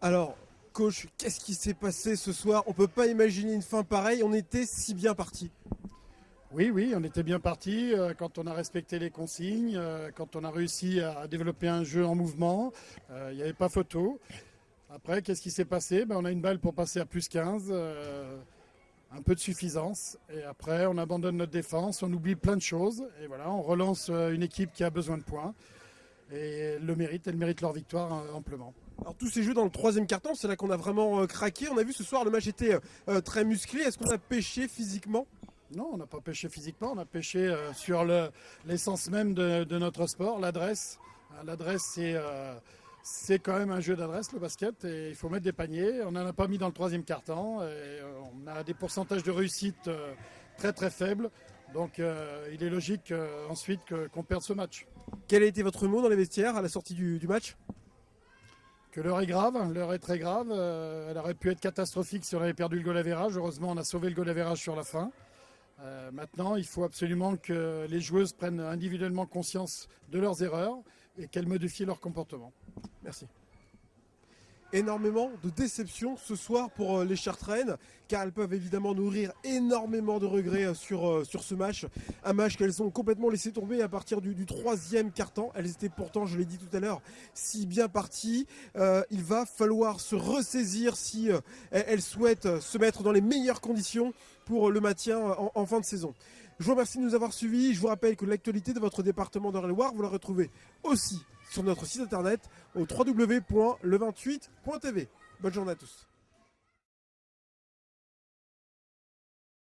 Alors, coach, qu'est-ce qui s'est passé ce soir? On peut pas imaginer une fin pareille, on était si bien parti. Oui, oui, on était bien parti quand on a respecté les consignes, quand on a réussi à développer un jeu en mouvement. Il n'y avait pas photo. Après, qu'est-ce qui s'est passé? On a une balle pour passer à plus 15, un peu de suffisance. Et après, on abandonne notre défense, on oublie plein de choses. Et voilà, on relance une équipe qui a besoin de points. Et elle mérite leur victoire amplement. Alors tous ces jeux dans le troisième quart-temps, c'est là qu'on a vraiment craqué. On a vu ce soir, le match était très musclé. Est-ce qu'on a pêché physiquement? Non, on n'a pas pêché physiquement, on a pêché sur l'essence même de notre sport, l'adresse. L'adresse, c'est quand même un jeu d'adresse, le basket, et il faut mettre des paniers. On n'en a pas mis dans le troisième quart-temps, et on a des pourcentages de réussite très très faibles. Donc il est logique ensuite qu'on perde ce match. Quel a été votre mot dans les vestiaires à la sortie du match? Que l'heure est grave, l'heure est très grave. Elle aurait pu être catastrophique si on avait perdu le goal average. Heureusement, on a sauvé le goal average sur la fin. Maintenant, il faut absolument que les joueuses prennent individuellement conscience de leurs erreurs et qu'elles modifient leur comportement. Merci. Énormément de déception ce soir pour les Chartraines, car elles peuvent évidemment nourrir énormément de regrets sur ce match. Un match qu'elles ont complètement laissé tomber à partir du troisième quart-temps. Elles étaient pourtant, je l'ai dit tout à l'heure, si bien parties. Il va falloir se ressaisir si elles souhaitent se mettre dans les meilleures conditions pour le maintien en fin de saison. Je vous remercie de nous avoir suivis. Je vous rappelle que l'actualité de votre département d'Eure-et-Loir, vous la retrouvez aussi sur notre site internet au www.le28.tv. Bonne journée à tous.